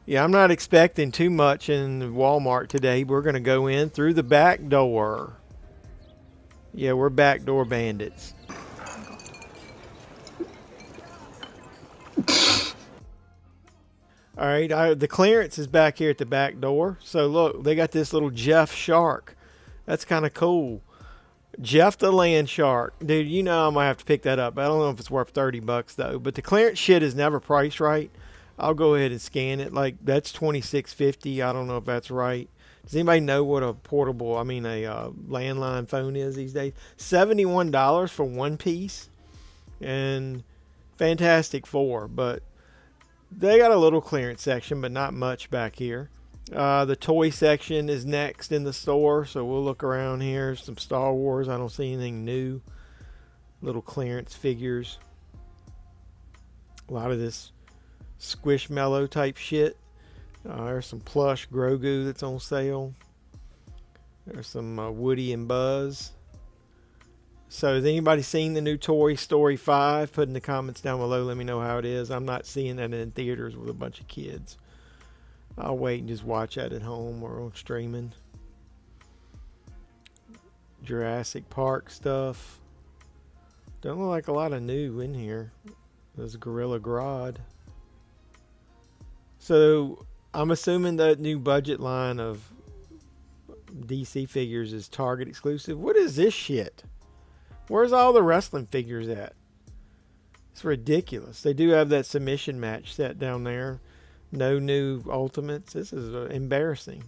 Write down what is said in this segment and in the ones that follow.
Yeah, I'm not expecting too much in Walmart today. We're going to go in through the back door. Yeah, we're backdoor bandits. All right, the clearance is back here at the back door. So look, they got this little Jeff shark. That's kind of cool. Jeff the land shark. Dude, you know I might have to pick that up. I don't know if it's worth 30 bucks though. But the clearance shit is never priced right. I'll go ahead and scan it. Like that's 26.50. I don't know if that's right. Does anybody know what a portable, I mean a landline phone is these days? $71 for one piece. And Fantastic Four, but they got a little clearance section, but not much back here. The toy section is next in the store, so we'll look around here. Some Star Wars. I don't see anything new. Little clearance figures. A lot of this Squishmallow type shit. There's some plush Grogu that's on sale. There's some Woody and Buzz. So has anybody seen the new Toy Story 5? Put in the comments down below. Let me know how it is. I'm not seeing that in theaters with a bunch of kids. I'll wait and just watch that at home or on streaming. Jurassic Park stuff. Don't look like a lot of new in here. There's Gorilla Grodd. So I'm assuming that new budget line of DC figures is Target exclusive. What is this shit? Where's all the wrestling figures at? It's ridiculous. They do have that submission match set down there. No new Ultimates. This is embarrassing.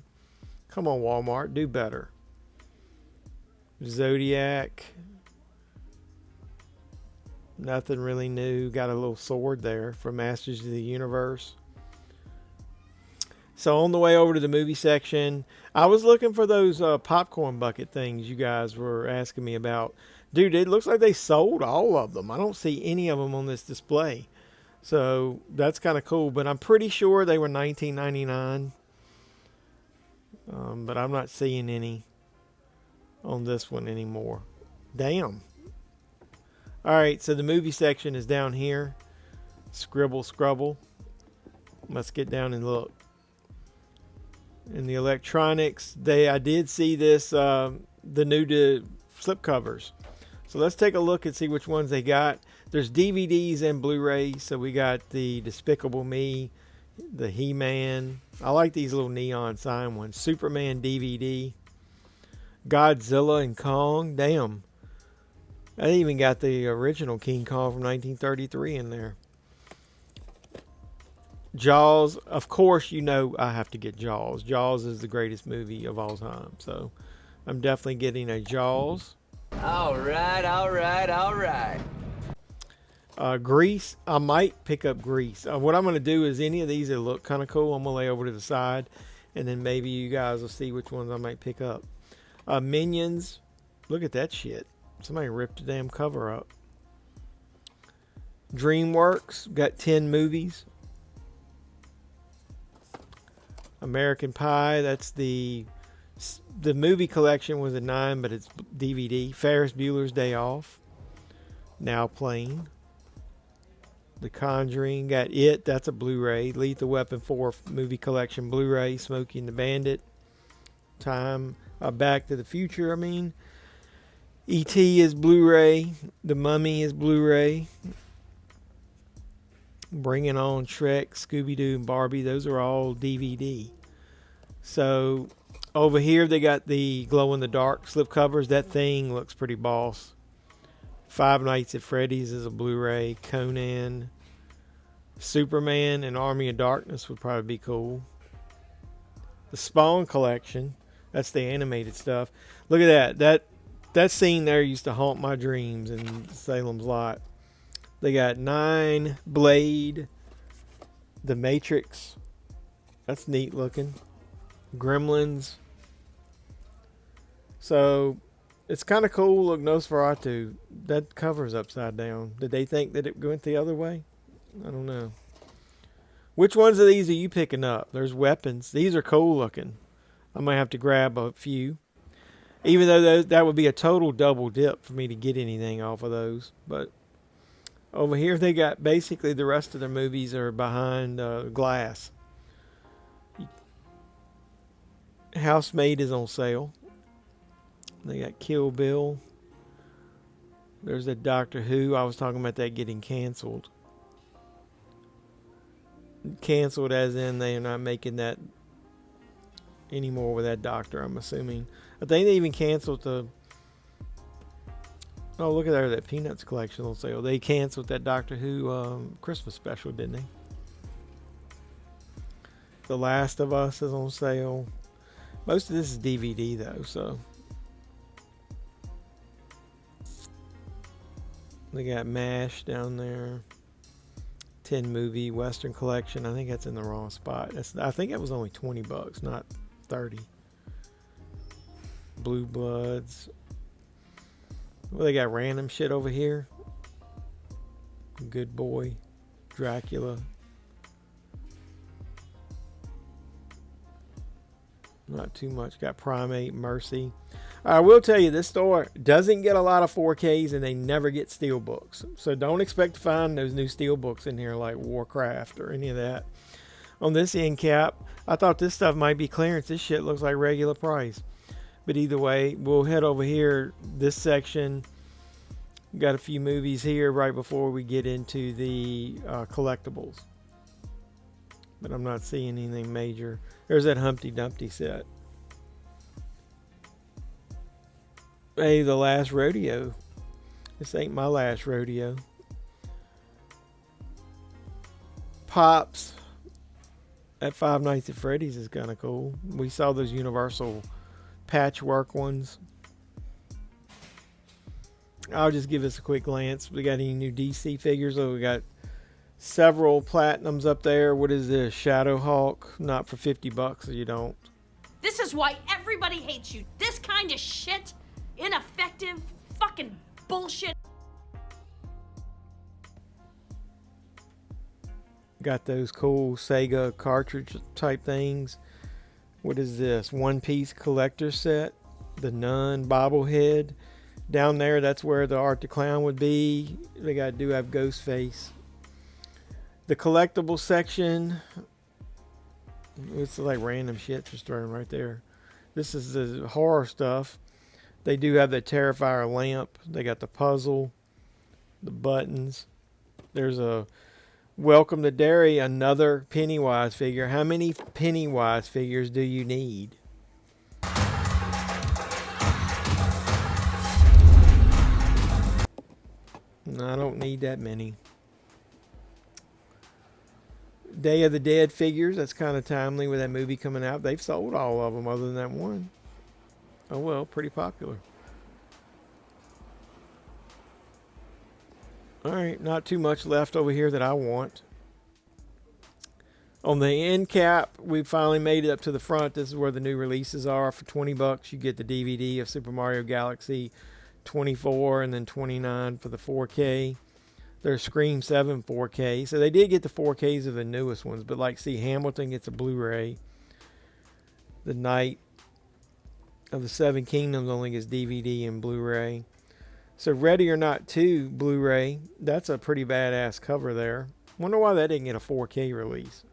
Come on, Walmart. Do better. Zodiac. Nothing really new. Got a little sword there for Masters of the Universe. So on the way over to the movie section, I was looking for those popcorn bucket things you guys were asking me about. Dude, it looks like they sold all of them. I don't see any of them on this display. So that's kind of cool, but I'm pretty sure they were $19.99. But I'm not seeing any on this one anymore. Damn. All right, so the movie section is down here. Scribble, scrubble. Let's get down and look. In the electronics, I did see this, the new slip covers. So let's take a look and see which ones they got. There's DVDs and Blu-rays. So we got the Despicable Me, the He-Man. I like these little neon sign ones. Superman DVD. Godzilla and Kong. Damn. I even got the original King Kong from 1933 in there. Jaws. Of course, you know I have to get Jaws. Jaws is the greatest movie of all time. So I'm definitely getting a Jaws. All right, all right, all right. Grease. I might pick up Grease. What I'm going to do is any of these that look kind of cool, I'm going to lay over to the side. And then maybe you guys will see which ones I might pick up. Minions. Look at that shit. Somebody ripped the damn cover up. DreamWorks. Got 10 movies. American Pie. That's the movie collection was a 9, but it's DVD. Ferris Bueller's Day Off. Now playing. The Conjuring. Got It. That's a Blu-ray. Lethal Weapon 4 movie collection Blu-ray. Smokey and the Bandit. Back to the Future, I mean. E.T. is Blu-ray. The Mummy is Blu-ray. Bringing On Shrek, Scooby-Doo, and Barbie. Those are all DVD. So over here they got the glow-in-the-dark slipcovers. That thing looks pretty boss. Five Nights at Freddy's is a Blu-ray. Conan, Superman, and Army of Darkness would probably be cool. The Spawn collection. That's the animated stuff. Look at that. That scene there used to haunt my dreams in Salem's Lot. They got 9, Blade, The Matrix. That's neat looking. Gremlins. So it's kind of cool. Look, Nosferatu. That cover's upside down. Did they think that it went the other way? I don't know. Which ones of these are you picking up? There's weapons. These are cool looking. I might have to grab a few. Even though that would be a total double dip for me to get anything off of those. But over here they got basically the rest of their movies are behind glass. Housemaid is on sale. They got Kill Bill. There's that Doctor Who. I was talking about that getting canceled. Canceled as in they are not making that anymore with that Doctor, I'm assuming. I think they even canceled the... Oh, look at there, that Peanuts collection on sale. They canceled that Doctor Who Christmas special, didn't they? The Last of Us is on sale. Most of this is DVD, though, so... They got MASH down there. 10 movie Western collection. I think that's in the wrong spot. I think it was only $20, not 30. Blue Bloods. Well, they got random shit over here. Good Boy. Dracula. Not too much. Got Primate, Mercy. I will tell you, this store doesn't get a lot of 4Ks and they never get Steelbooks. So don't expect to find those new Steelbooks in here like Warcraft or any of that. On this end cap, I thought this stuff might be clearance. This shit looks like regular price. But either way, we'll head over here. This section, got a few movies here right before we get into the collectibles. But I'm not seeing anything major. There's that Humpty Dumpty set. Hey, The Last Rodeo. This ain't my last rodeo. Pops at Five Nights at Freddy's is kind of cool. We saw those Universal patchwork ones. I'll just give us a quick glance. We got any new DC figures? Oh, we got several platinums up there. What is this? Shadowhawk. Not for $50, so you don't. This is why everybody hates you. This kind of shit. Ineffective, fucking bullshit. Got those cool Sega cartridge type things. What is this? One Piece collector set. The Nun bobblehead. Down there, that's where the Art the Clown would be. They do have Ghostface. The collectible section. It's like random shit just thrown right there. This is the horror stuff. They do have the Terrifier lamp. They got the puzzle, the buttons. There's a Welcome to Derry, another Pennywise figure. How many Pennywise figures do you need? I don't need that many. Day of the Dead figures. That's kind of timely with that movie coming out. They've sold all of them other than that one. Oh well, pretty popular. Alright, not too much left over here that I want. On the end cap, we finally made it up to the front. This is where the new releases are. For $20, you get the DVD of Super Mario Galaxy 24 and then $29 for the 4K. There's Scream 7 4K. So they did get the 4Ks of the newest ones, but like see, Hamilton gets a Blu-ray. The Night of the Seven Kingdoms only gets DVD and Blu-ray. So Ready or Not 2 Blu-ray, that's a pretty badass cover there. Wonder why that didn't get a 4K release.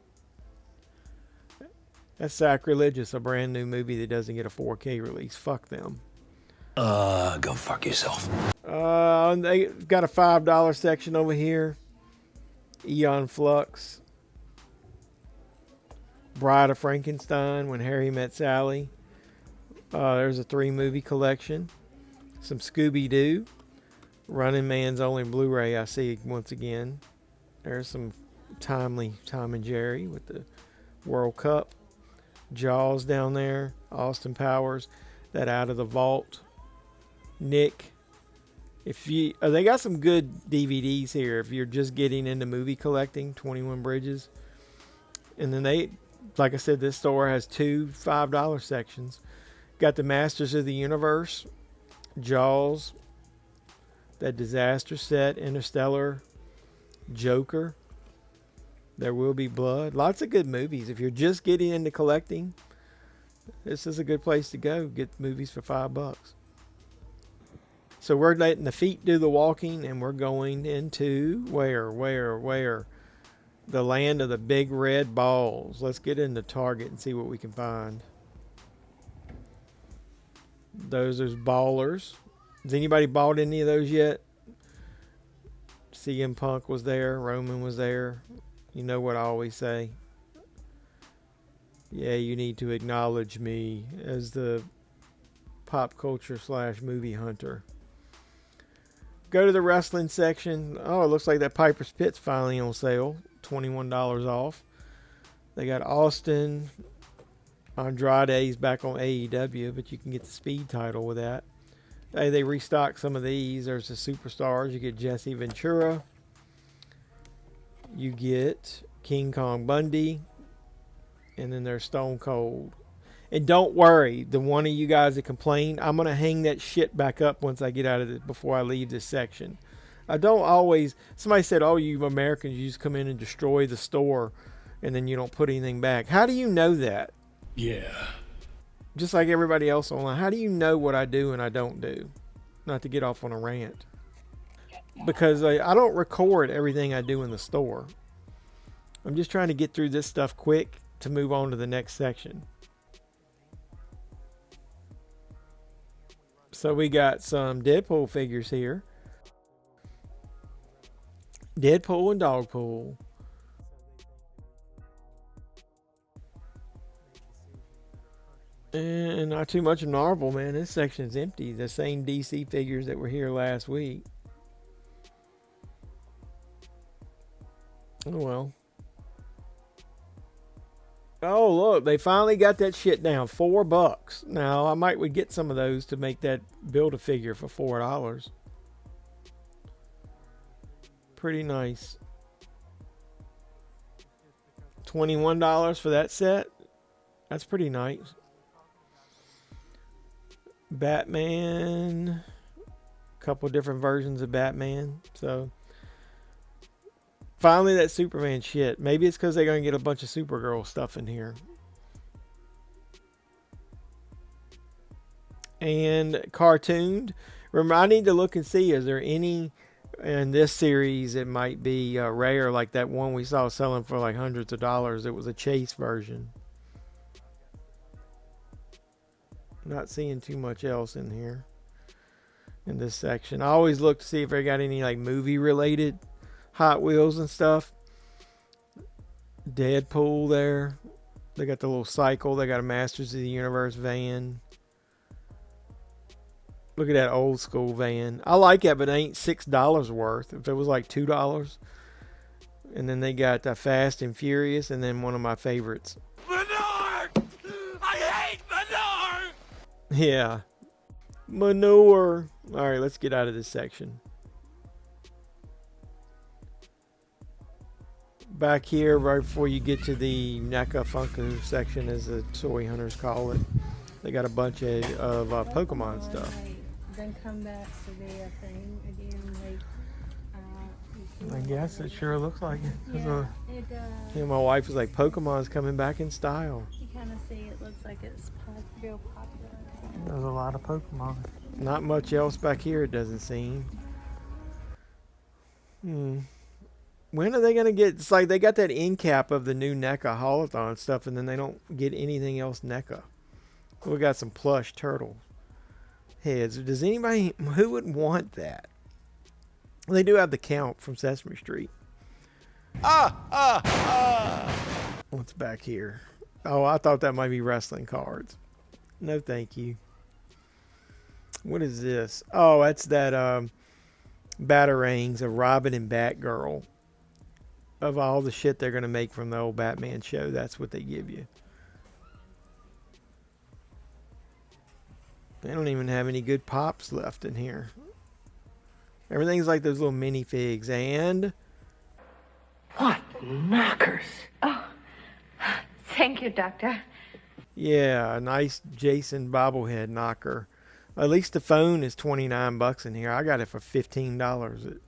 That's sacrilegious, a brand new movie that doesn't get a 4K release. Fuck them. Go fuck yourself. They got a $5 section over here. Eon Flux. Bride of Frankenstein, When Harry Met Sally. There's a 3-movie collection. Some Scooby-Doo. Running Man's only Blu-ray I see once again. There's some timely Tom and Jerry with the World Cup. Jaws down there. Austin Powers. That Out of the Vault. Nick. They got some good DVDs here if you're just getting into movie collecting. 21 Bridges. And then like I said, this store has 2 $5 sections. Got the Masters of the Universe, Jaws, that Disaster set, Interstellar, Joker, There Will Be Blood. Lots of good movies. If you're just getting into collecting, this is a good place to go. Get movies for $5. So we're letting the feet do the walking, and we're going into where? The land of the big red balls. Let's get into Target and see what we can find. Those are ballers. Has anybody bought any of those yet? CM Punk was there. Roman was there. You know what I always say. Yeah, you need to acknowledge me as the pop culture / movie hunter. Go to the wrestling section. Oh, it looks like that Piper's Pit's finally on sale. $21 off. They got Austin. Andrade's back on AEW, but you can get the Speed title with that. Hey, they restocked some of these. There's the Superstars. You get Jesse Ventura. You get King Kong Bundy. And then there's Stone Cold. And don't worry, the one of you guys that complained, I'm going to hang that shit back up once I get out of it before I leave this section. I don't always... Somebody said, oh, you Americans, you just come in and destroy the store and then you don't put anything back. How do you know that? Yeah. Just like everybody else online. How do you know what I do and I don't do? Not to get off on a rant. Because I don't record everything I do in the store. I'm just trying to get through this stuff quick to move on to the next section. So we got some Deadpool figures here. Deadpool and Dogpool. And not too much of Marvel, man. This section's empty. The same DC figures that were here last week. Oh well. Oh look, they finally got that shit down. $4. Now I would get some of those to make that build a figure for $4. Pretty nice. $21 for that set. That's pretty nice. Batman. Couple different versions of Batman. So finally that Superman shit. Maybe it's because they're going to get a bunch of Supergirl stuff in here. And cartooned. Remember, I need to look and see, is there any in this series it might be rare, like that one we saw selling for like hundreds of dollars. It was a chase version. Not seeing too much else in here in this section. I always look to see if they got any like movie related Hot Wheels and stuff. Deadpool there. They got the little cycle. They got a Masters of the Universe van. Look at that old school van. I like it, but it ain't $6 worth. If it was like $2. And then they got Fast and Furious, and then one of my favorites. Manure! I hate manure! Yeah. Manure. All right, let's get out of this section. Back here, right before you get to the NECA Funko section, as the toy hunters call it, they got a bunch of Pokemon stuff. Then come back to be a thing again. I guess it sure looks like it. Yeah, it does. Yeah, my wife was like, Pokemon's coming back in style. You kind of see it looks like it's real popular. There's a lot of Pokemon. Not much else back here, it doesn't seem. When are they going to get... It's like they got that end cap of the new NECA Holothon stuff, and then they don't get anything else NECA. We got some plush turtle heads. Does anybody... Who would want that? They do have the Count from Sesame Street. What's back here? Oh, I thought that might be wrestling cards. No, thank you. What is this? Oh, that's that Batarangs of Robin and Batgirl. Of all the shit they're going to make from the old Batman show, that's what they give you. They don't even have any good pops left in here. Everything's like those little minifigs. And... What knockers? Oh, thank you, Doctor. yeah, a nice Jason bobblehead knocker. At least the phone is $29 in here. I got it for $15.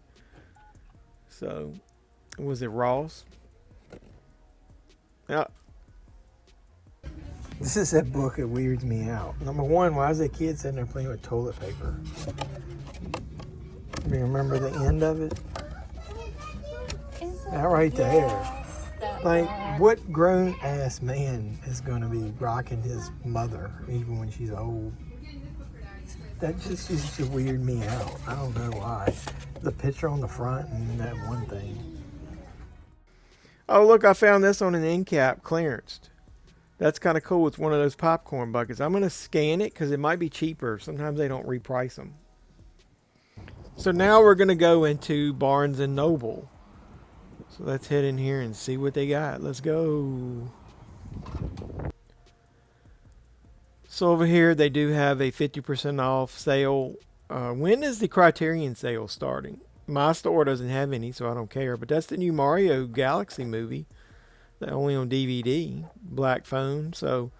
So... Was it Ross? Yeah. This is that book that weirds me out. Number one, why is that kid sitting there playing with toilet paper? Do you remember the end of it? That right there. Like, what grown ass man is going to be rocking his mother even when she's old? That just used to weird me out. I don't know why. The picture on the front and that one thing. Oh, look, I found this on an end cap clearanced. That's kind of cool. It's one of those popcorn buckets. I'm going to scan it because it might be cheaper. Sometimes they don't reprice them. So now we're going to go into Barnes & Noble. So let's head in here and see what they got. Let's go. So over here they do have a 50% off sale. When is the Criterion sale starting? My store doesn't have any, so I don't care. But that's the new Mario Galaxy movie. Only on DVD. Black phone. So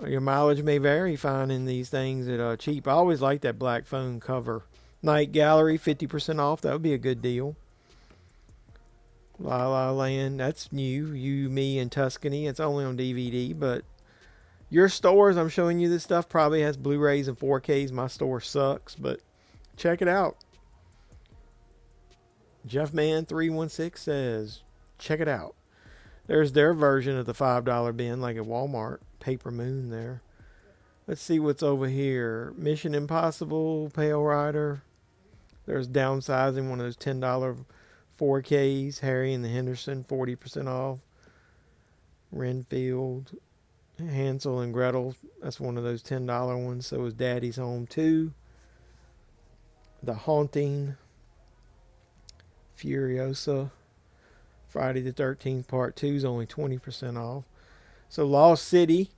your mileage may vary finding these things at cheap. I always like that black phone cover. Night Gallery, 50% off. That would be a good deal. La La Land, that's new. You, Me, and Tuscany. It's only on DVD, but your stores, I'm showing you this stuff, probably has Blu-rays and 4Ks. My store sucks, but check it out. Jeffman316 says, check it out. There's their version of the $5 bin, like at Walmart. Paper Moon there. Let's see what's over here. Mission Impossible, Pale Rider. There's Downsizing, one of those $10 4Ks. Harry and the Henderson, 40% off. Renfield. Hansel and Gretel. That's one of those $10 ones. So is Daddy's Home 2. The Haunting. Furiosa. Friday the 13th Part 2 is only 20% off. So Lost City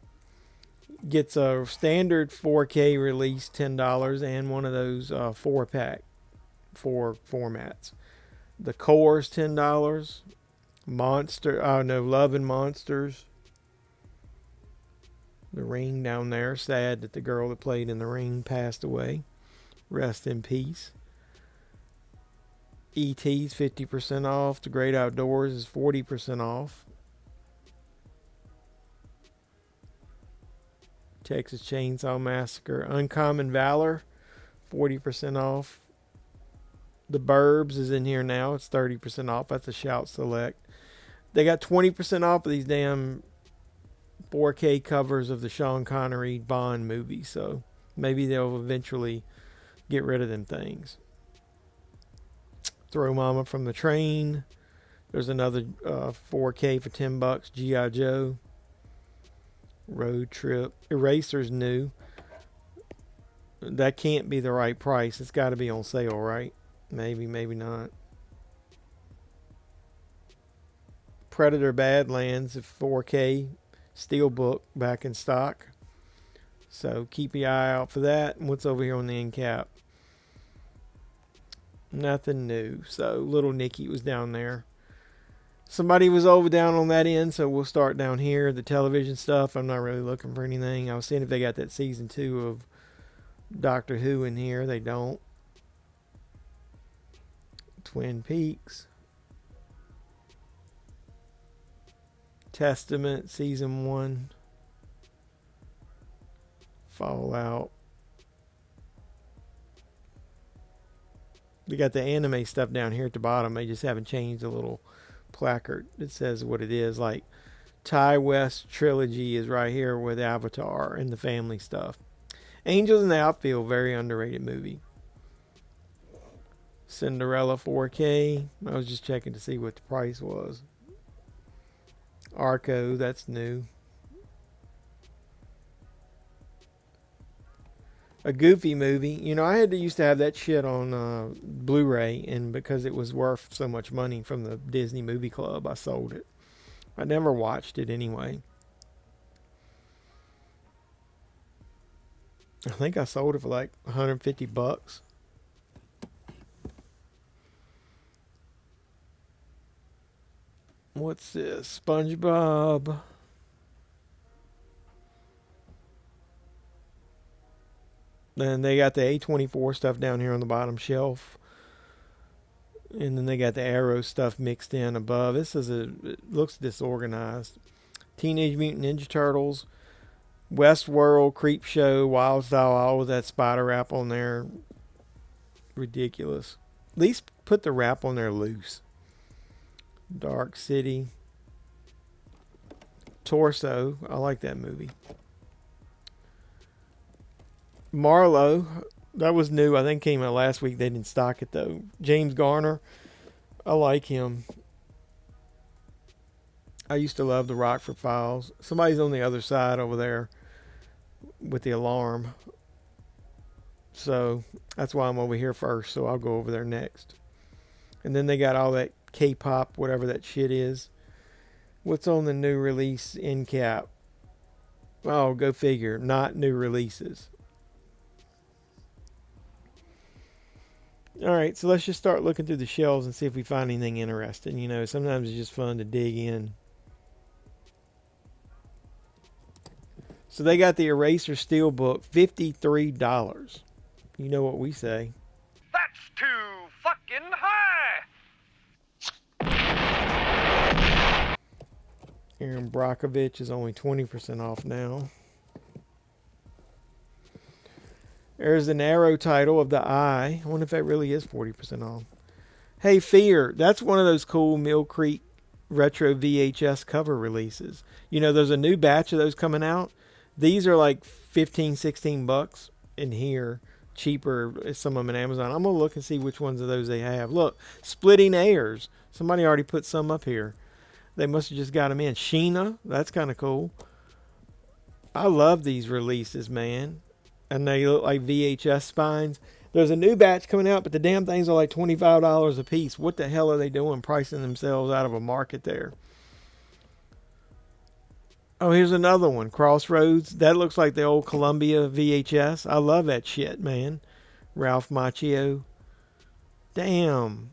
gets a standard 4K release, $10, and one of those 4-pack, 4 formats. The Core's $10. Love and Monsters. The Ring down there. Sad that the girl that played in The Ring passed away. Rest in peace. E.T.'s 50% off. The Great Outdoors is 40% off. Texas Chainsaw Massacre. Uncommon Valor, 40% off. The Burbs is in here now. It's 30% off. That's a Shout Select. They got 20% off of these damn 4K covers of the Sean Connery Bond movie. So maybe they'll eventually get rid of them things. Throw Mama from the Train. There's another 4K for $10. G.I. Joe. Road Trip. Eraser's new. That can't be the right price. It's got to be on sale, right? Maybe, maybe not. Predator Badlands, 4K Steelbook back in stock. So keep your eye out for that. And what's over here on the end cap? Nothing new. So Little Nicky was down there. Somebody was over down on that end, so we'll start down here. The television stuff, I'm not really looking for anything. I was seeing if they got that season 2 of Doctor Who in here. They don't. Twin Peaks. Testament season 1. Fallout. We got the anime stuff down here at the bottom. They just haven't changed the little placard that says what it is. Like Ty West Trilogy is right here with Avatar and the family stuff. Angels in the Outfield, very underrated movie. Cinderella 4K. I was just checking to see what the price was. Arco, that's new. A Goofy movie. You know, I used to have that shit on Blu-ray, and because it was worth so much money from the Disney Movie Club, I sold it. I never watched it anyway. I think I sold it for like $150. What's this? SpongeBob. Then they got the A24 stuff down here on the bottom shelf. And then they got the Arrow stuff mixed in above. It looks disorganized. Teenage Mutant Ninja Turtles. Westworld, Creep Show, Wild Style, all with that spider wrap on there. Ridiculous. At least put the wrap on there loose. Dark City. Torso. I like that movie. Marlowe. That was new. I think came out last week. They didn't stock it though. James Garner. I like him. I used to love the Rockford Files. Somebody's on the other side over there with the alarm. So that's why I'm over here first. So I'll go over there next. And then they got all that K-pop, whatever that shit is. What's on the new release end cap? Oh, go figure. Not new releases. All right, so let's just start looking through the shelves and see if we find anything interesting. You know, sometimes it's just fun to dig in. So they got the Eraser Steelbook, $53. You know what we say. That's too fucking high! Aaron Brockovich is only 20% off now. There's an Arrow title of The Eye. I wonder if that really is 40% off. Hey, Fear. That's one of those cool Mill Creek retro VHS cover releases. You know, there's a new batch of those coming out. These are like 15, 16 bucks in here. Cheaper, some of them in Amazon. I'm going to look and see which ones of those they have. Look, Splitting Heirs. Somebody already put some up here. They must have just got them in. Sheena. That's kind of cool. I love these releases, man. And they look like VHS spines. There's a new batch coming out, but the damn things are like $25 a piece. What the hell are they doing pricing themselves out of a market there? Oh, here's another one. Crossroads. That looks like the old Columbia VHS. I love that shit, man. Ralph Macchio. Damn.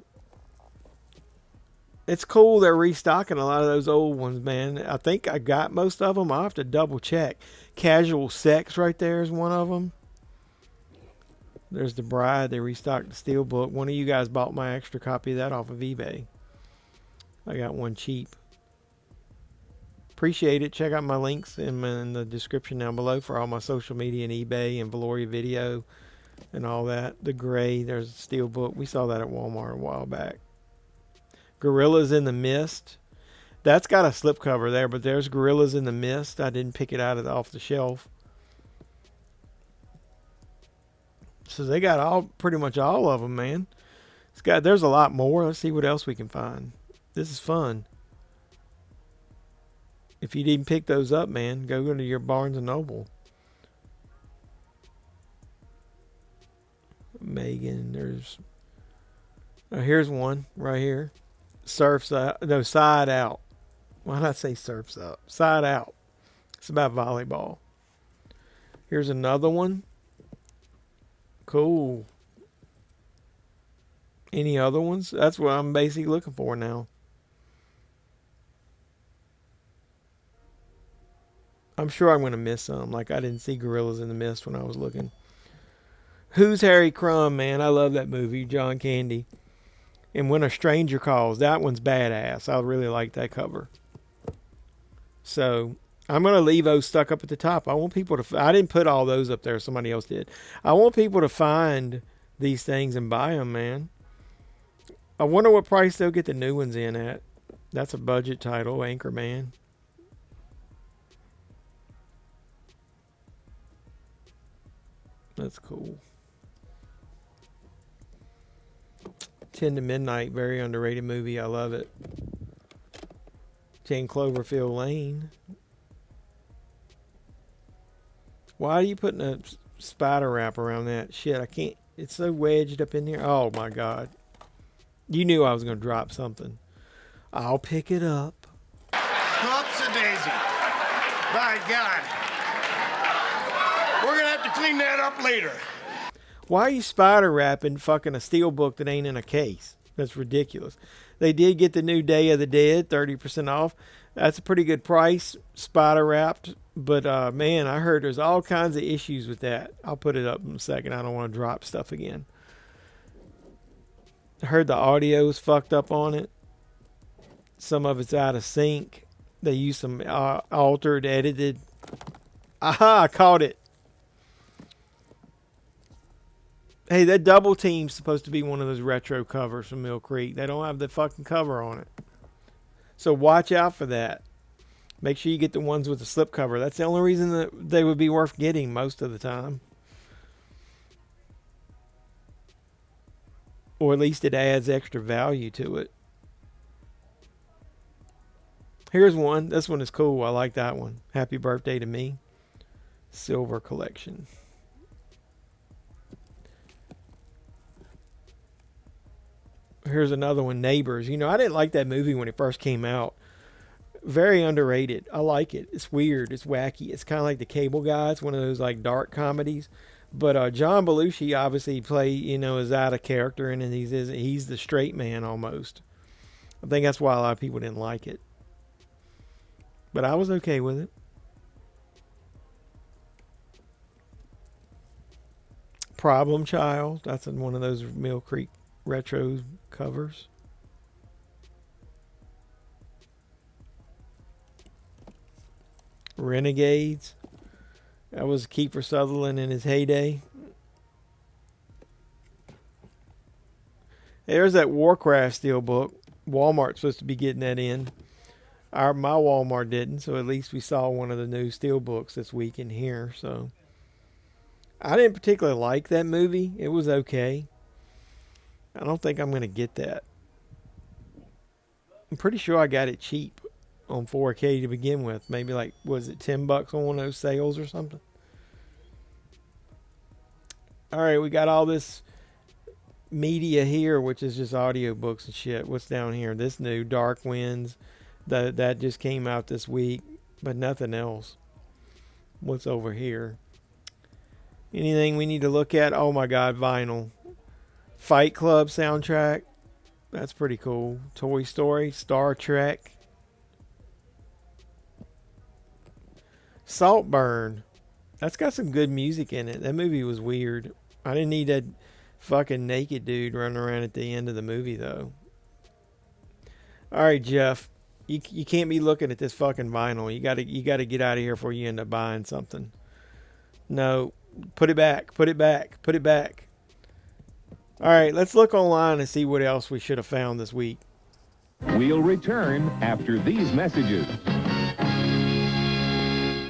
It's cool they're restocking a lot of those old ones, man. I think I got most of them. I'll have to double check. Casual Sex right there is one of them. There's The Bride. They restocked the Steelbook. One of you guys bought my extra copy of that off of eBay. I got one cheap. Appreciate it. Check out my links in the description down below for all my social media and eBay and Valoria Video and all that. The gray, there's a Steelbook. We saw that at Walmart a while back. Gorillas in the Mist. That's got a slipcover there, but there's Gorillas in the Mist. I didn't pick it out off the shelf. So they got pretty much all of them, man. There's a lot more. Let's see what else we can find. This is fun. If you didn't pick those up, man, go into your Barnes & Noble. Megan, here's one right here. Side Out. Why did I say Surf's Up? Side Out. It's about volleyball. Here's another one. Cool. Any other ones? That's what I'm basically looking for now. I'm sure I'm going to miss some. Like I didn't see Gorillas in the Mist when I was looking. Who's Harry Crumb, man? I love that movie. John Candy. And When a Stranger Calls. That one's badass. I really like that cover. So I'm going to leave those stuck up at the top. I want people to... I didn't put all those up there. Somebody else did. I want people to find these things and buy them, man. I wonder what price they'll get the new ones in at. That's a budget title. Anchorman. That's cool. 10 to Midnight, very underrated movie. I love it. 10 Cloverfield Lane. Why are you putting a spider wrap around that? Shit, I can't. It's so wedged up in there. Oh, my God. You knew I was going to drop something. I'll pick it up. Whoopsie-daisy. By God. We're going to have to clean that up later. Why are you spider wrapping fucking a Steelbook that ain't in a case? That's ridiculous. They did get the new Day of the Dead, 30% off. That's a pretty good price, spider wrapped. But, man, I heard there's all kinds of issues with that. I'll put it up in a second. I don't want to drop stuff again. I heard the audio is fucked up on it. Some of it's out of sync. They use some altered, edited. Aha, I caught it. Hey, that Double Team's supposed to be one of those retro covers from Mill Creek. They don't have the fucking cover on it. So watch out for that. Make sure you get the ones with the slip cover. That's the only reason that they would be worth getting most of the time. Or at least it adds extra value to it. Here's one. This one is cool. I like that one. Happy Birthday to Me. Silver collection. Here's another one, Neighbors. You know, I didn't like that movie when it first came out. Very underrated. I like it. It's weird. It's wacky. It's kind of like The Cable Guy. It's one of those like dark comedies. But John Belushi obviously is out of character, and he's the straight man almost. I think that's why a lot of people didn't like it. But I was okay with it. Problem Child. That's in one of those Mill Creek retro covers. Renegades. That was Kiefer Sutherland in his heyday. There's that Warcraft Steelbook. Walmart's supposed to be getting that in. My Walmart didn't, so at least we saw one of the new Steelbooks this week in here. So I didn't particularly like that movie. It was okay. I don't think I'm going to get that. I'm pretty sure I got it cheap on 4K to begin with. Maybe like, was it $10 on one of those sales or something? All right, we got all this media here, which is just audiobooks and shit. What's down here? This new Dark Winds. That just came out this week, but nothing else. What's over here? Anything we need to look at? Oh my God, vinyl. Fight Club soundtrack. That's pretty cool. Toy Story, Star Trek. Saltburn. That's got some good music in it. That movie was weird. I didn't need that fucking naked dude running around at the end of the movie though. All right, Jeff. You can't be looking at this fucking vinyl. You gotta get out of here before you end up buying something. No, put it back. Put it back. Put it back. All right, let's look online and see what else we should have found this week. We'll return after these messages.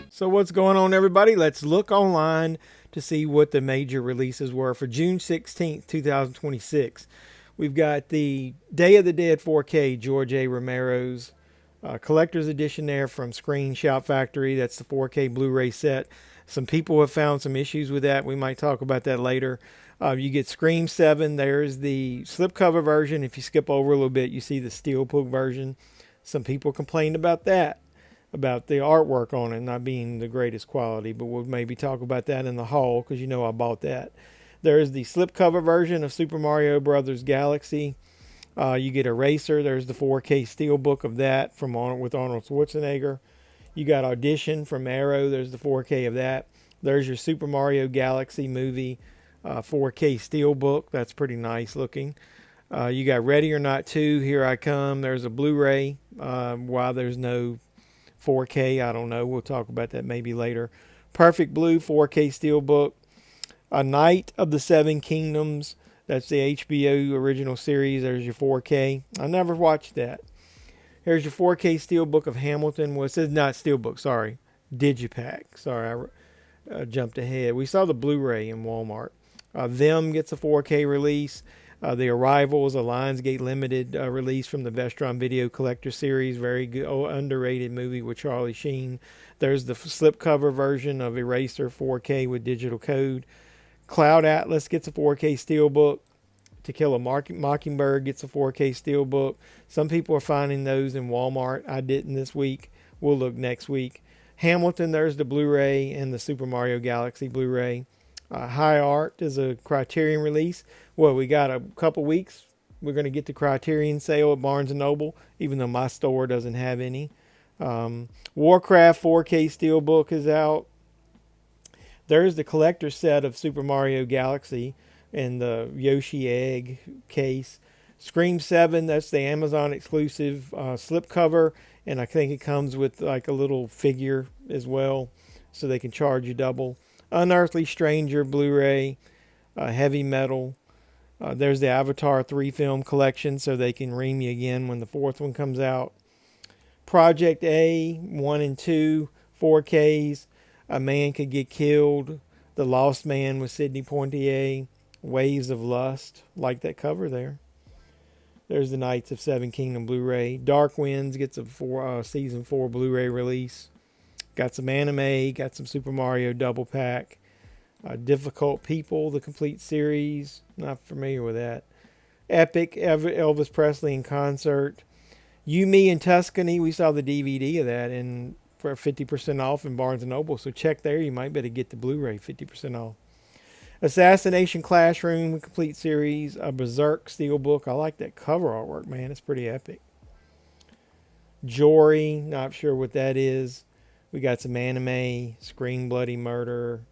So what's going on, everybody? Let's look online to see what the major releases were for June 16th, 2026. We've got the Day of the Dead 4K, George A. Romero's collector's edition there from Screen Shout Factory. That's the 4K Blu-ray set. Some people have found some issues with that. We might talk about that later. You get Scream 7. There's the slipcover version. If you skip over a little bit, you see the Steelbook version. Some people complained about that, about the artwork on it not being the greatest quality, but we'll maybe talk about that in the haul because you know I bought that. There's the slipcover version of Super Mario Brothers Galaxy. You get Eraser. There's the 4K Steelbook of that with Arnold Schwarzenegger. You got Audition from Arrow. There's the 4K of that. There's your Super Mario Galaxy movie 4K Steelbook. That's pretty nice looking. You got Ready or Not 2, Here I Come. There's a Blu-ray. Why there's no 4K, I don't know. We'll talk about that maybe later. Perfect Blue 4K Steelbook. A Night of the Seven Kingdoms. That's the HBO original series. There's your 4K. I never watched that. Here's your 4K Steelbook of Hamilton. Well, it says not Steelbook, sorry. Digipack. Sorry, I jumped ahead. We saw the Blu-ray in Walmart. Them gets a 4K release. The Arrival is a Lionsgate Limited release from the Vestron Video Collector Series. Very good, underrated movie with Charlie Sheen. There's the slipcover version of Eraser 4K with digital code. Cloud Atlas gets a 4K Steelbook. To Kill a Mockingbird gets a 4K Steelbook. Some people are finding those in Walmart. I didn't this week. We'll look next week. Hamilton, there's the Blu-ray and the Super Mario Galaxy Blu-ray. High Art is a Criterion release. Well, we got a couple weeks. We're going to get the Criterion sale at Barnes & Noble, even though my store doesn't have any. Warcraft 4K Steelbook is out. There's the collector set of Super Mario Galaxy and the Yoshi Egg case. Scream 7, that's the Amazon exclusive slipcover, and I think it comes with like a little figure as well, so they can charge you double. Unearthly Stranger Blu-ray, Heavy Metal. There's the Avatar 3 film collection, so they can ream you again when the fourth one comes out. Project A, 1 and 2, 4Ks. A Man Could Get Killed. The Lost Man with Sidney Poitier. Waves of Lust. Like that cover there. There's the Knights of Seven Kingdom Blu-ray. Dark Winds gets a season 4 Blu-ray release. Got some anime. Got some Super Mario double pack. Difficult People, the complete series. Not familiar with that. Epic, Elvis Presley in concert. You, Me, and Tuscany. We saw the DVD of that for 50% off in Barnes & Noble. So check there. You might better get the Blu-ray 50% off. Assassination Classroom, complete series. A Berserk Steelbook. I like that cover artwork, man. It's pretty epic. Jory, not sure what that is. We got some anime. Scream Bloody Murder.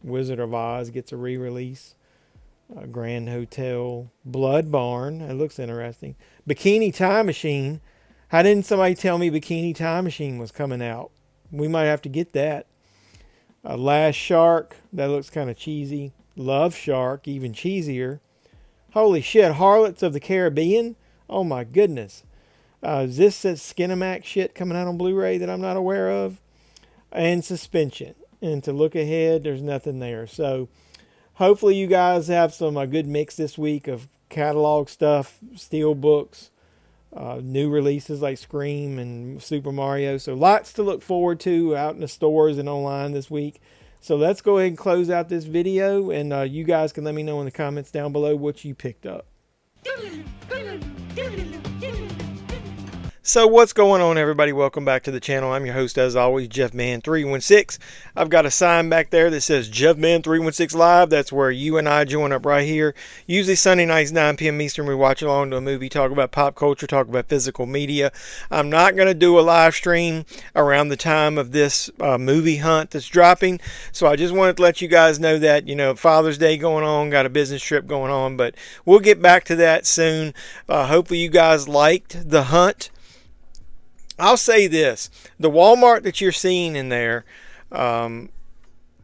Wizard of Oz gets a re-release. Grand Hotel. Blood Barn. It looks interesting. Bikini Time Machine. How didn't somebody tell me Bikini Time Machine was coming out? We might have to get that. Last Shark. That looks kind of cheesy. Love Shark, even cheesier. Holy shit, Harlots of the Caribbean? Oh my goodness. Is this Skinamax shit coming out on Blu-ray that I'm not aware of? And Suspension. And to look ahead, there's nothing there. So hopefully you guys have some good mix this week of catalog stuff, Steelbooks, new releases like Scream and Super Mario. So lots to look forward to out in the stores and online this week. So let's go ahead and close out this video, and you guys can let me know in the comments down below what you picked up. So what's going on, everybody? Welcome back to the channel. I'm your host, as always, JeffMan316. I've got a sign back there that says JeffMan316 Live. That's where you and I join up right here. Usually Sunday nights, 9 p.m. Eastern, we watch along to a movie, talk about pop culture, talk about physical media. I'm not going to do a live stream around the time of this movie hunt that's dropping. So I just wanted to let you guys know that, Father's Day going on, got a business trip going on, but we'll get back to that soon. Hopefully you guys liked the hunt. I'll say this, the Walmart that you're seeing in there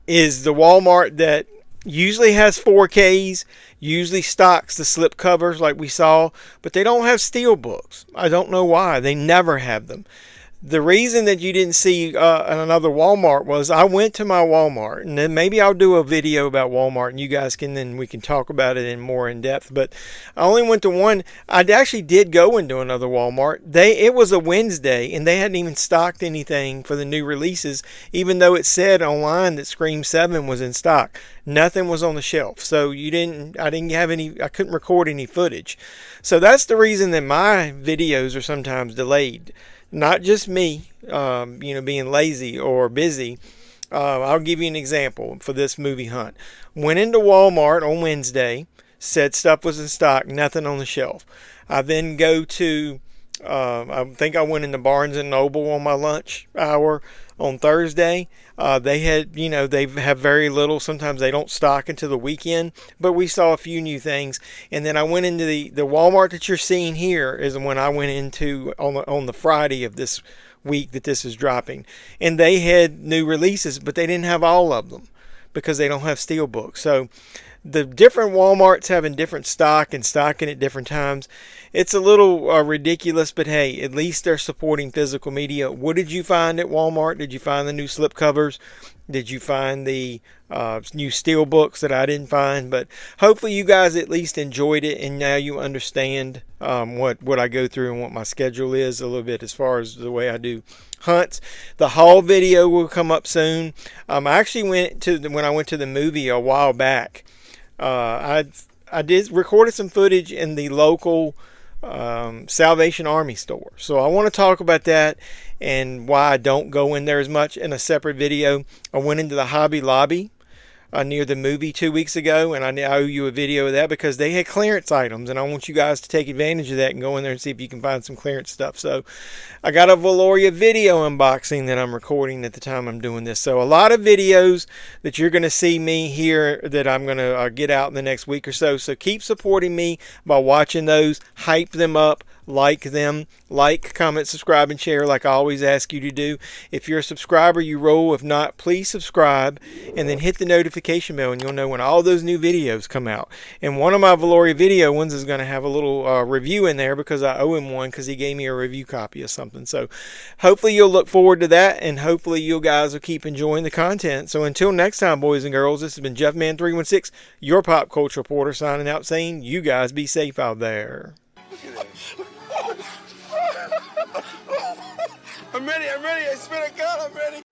is the Walmart that usually has 4Ks, usually stocks the slip covers like we saw, but they don't have Steelbooks. I don't know why. They never have them. The reason that you didn't see another Walmart was I went to my Walmart, and then maybe I'll do a video about Walmart, and you guys we can talk about it in more in depth. But I only went to one. I actually did go into another Walmart. It was a Wednesday, and they hadn't even stocked anything for the new releases, even though it said online that Scream 7 was in stock. Nothing was on the shelf, so I couldn't record any footage. So that's the reason that my videos are sometimes delayed. Not just me, being lazy or busy. I'll give you an example for this movie hunt. Went into Walmart on Wednesday, said stuff was in stock, nothing on the shelf. I then go to, I think I went into Barnes & Noble on my lunch hour on Thursday. They have very little. Sometimes they don't stock until the weekend, but we saw a few new things. And then I went into the Walmart that you're seeing here is when I went into on the Friday of this week that this is dropping. And they had new releases, but they didn't have all of them because they don't have Steelbook. So the different Walmarts having different stock and stocking at different times, it's a little ridiculous, but hey, at least they're supporting physical media. What did you find at Walmart? Did you find the new slipcovers? Did you find the new Steelbooks that I didn't find? But hopefully you guys at least enjoyed it, and now you understand what I go through and what my schedule is a little bit as far as the way I do hunts. The haul video will come up soon. I actually when I went to the movie a while back, I recorded some footage in the local Salvation Army store. So I want to talk about that and why I don't go in there as much in a separate video. I went into the Hobby Lobby near the movie 2 weeks ago, and I owe you a video of that because they had clearance items, and I want you guys to take advantage of that and go in there and see if you can find some clearance stuff. So I got a Valoria video unboxing that I'm recording at the time I'm doing this. So a lot of videos that you're going to see me here that I'm going to get out in the next week or so. So keep supporting me by watching those, hype them up, like them. Like, comment, subscribe, and share like I always ask you to do. If you're a subscriber, you roll. If not, please subscribe and then hit the notification bell and you'll know when all those new videos come out. And one of my Valori video ones is going to have a little review in there because I owe him one because he gave me a review copy of something. So hopefully you'll look forward to that, and hopefully you guys will keep enjoying the content. So until next time, boys and girls, this has been JeffMan316, your pop culture reporter, signing out saying you guys be safe out there. I'm ready. I spit a gun. I'm ready.